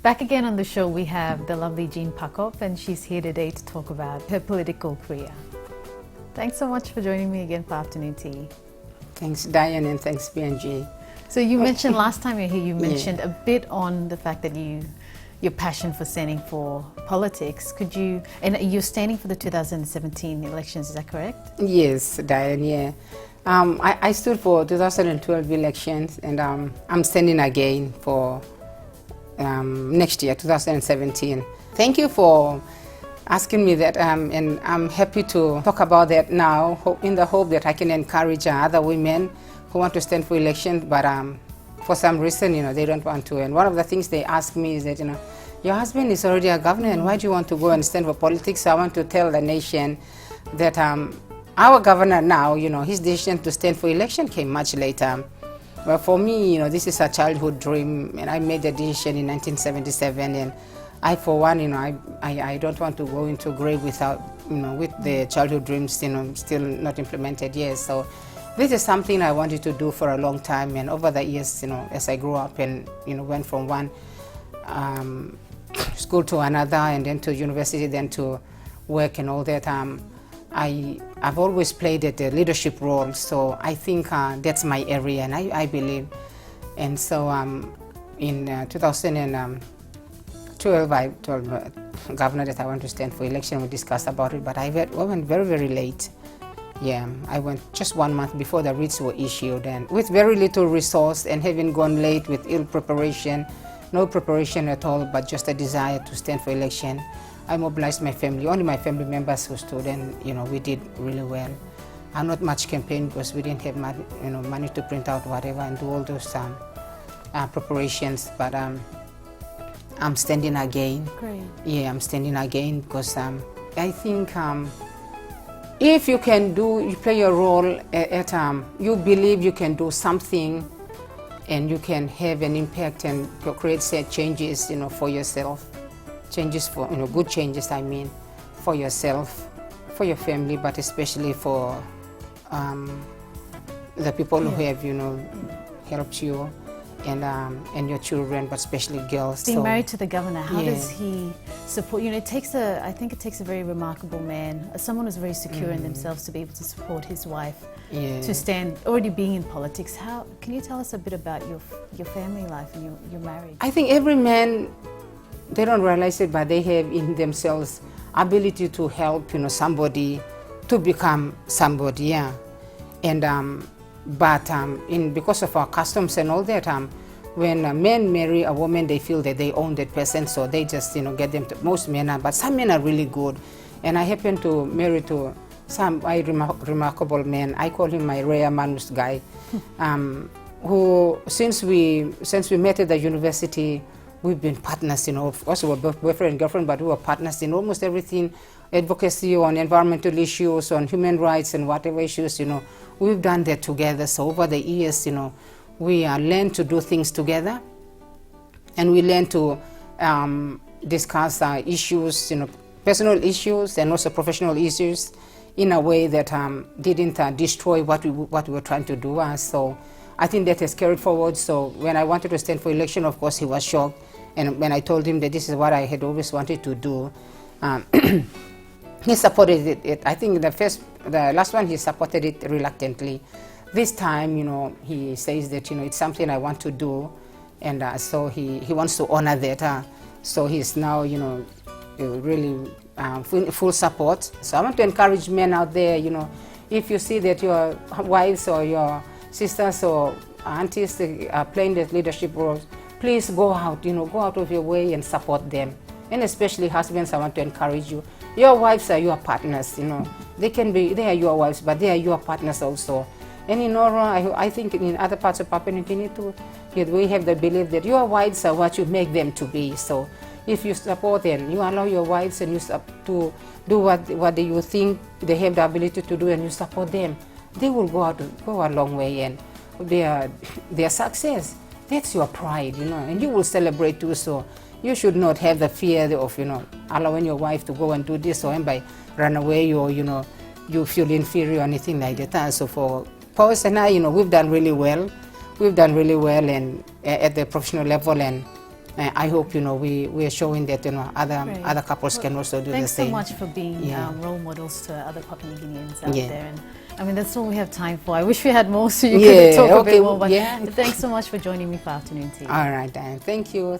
Back again on the show, we have the lovely Jean Pakop, and she's here today to talk about her political career. Thanks so much for joining me again for Afternoon Tea. Thanks, Diane, and thanks, PNG. So you mentioned last time you were here, you mentioned a bit on the fact that your passion for standing for politics. And you're standing for the 2017 elections, is that correct? Yes, Diane, yeah. I stood for 2012 elections, and I'm standing again for next year, 2017. Thank you for asking me that, and I'm happy to talk about that now, in the hope that I can encourage other women who want to stand for election, but for some reason, they don't want to. And one of the things they ask me is that, your husband is already a governor, and why do you want to go and stand for politics? So I want to tell the nation that our governor now, his decision to stand for election came much later. But for me, this is a childhood dream, and I made the decision in 1977, and I, for one, I don't want to go into grave without, with the childhood dreams, still not implemented yet. So this is something I wanted to do for a long time, and over the years, as I grew up and, went from one school to another, and then to university, then to work and all that, I've always played a leadership role, so I think that's my area, and I believe. And so in 2012, I told the governor that I want to stand for election. We discussed about it, but I went very, very late. Yeah, I went just 1 month before the writs were issued, and with very little resource, and having gone late with ill preparation, no preparation at all, but just a desire to stand for election. I mobilized my family, only my family members who stood, and we did really well. Not much campaign because we didn't have money, money to print out whatever and do all those preparations. But I'm standing again. Great. Yeah, I'm standing again because I think if you can you play a role at you believe you can do something, and you can have an impact and create changes, for yourself. Changes for, good changes, I mean, for yourself, for your family, but especially for the people who have, helped you, and your children, but especially girls. Being married to the governor, how does he support you? I think it takes a very remarkable man, someone who's very secure in themselves, to be able to support his wife, to stand, already being in politics. How can you tell us a bit about your family life and your marriage? I think every man, they don't realize it, but they have in themselves ability to help, somebody to become somebody, yeah. And because of our customs and all that, when a man marry a woman, they feel that they own that person, so they just, get them to, most men are, but some men are really good. And I happen to marry to some remarkable man. I call him my rare manus guy, who, since we met at the university, we've been partners, of course we were both boyfriend and girlfriend, but we were partners in almost everything, advocacy on environmental issues, on human rights and whatever issues, we've done that together. So over the years, we learned to do things together, and we learned to discuss issues, personal issues and also professional issues in a way that didn't destroy what we were trying to do. So I think that has carried forward. So when I wanted to stand for election, of course, he was shocked. And when I told him that this is what I had always wanted to do, he supported it. I think the last one, he supported it reluctantly. This time, he says that, it's something I want to do. And so he wants to honor that. So he's now, really full support. So I want to encourage men out there, if you see that your wives or your sisters or aunties are playing the leadership roles, please go out, go out of your way and support them. And especially husbands, I want to encourage you. Your wives are your partners, They are your wives, but they are your partners also. And in Nora, I think in other parts of Papua New Guinea too, we have the belief that your wives are what you make them to be. So if you support them, you allow your wives and to do what you think they have the ability to do, and you support them, they will go a long way, and their success, that's your pride, and you will celebrate too. So you should not have the fear of, allowing your wife to go and do this, or by run away, or, you feel inferior or anything like that. So for Paus and I, we've done really well. We've done really well and at the professional level, and I hope, you know, we are showing that, you know, other couples can also do the same. Thanks so much for being role models to other Papua New Guineans out there. And I mean, that's all we have time for. I wish we had more so you could talk a bit more. But thanks so much for joining me for Afternoon Tea. All right, Diane. Thank you.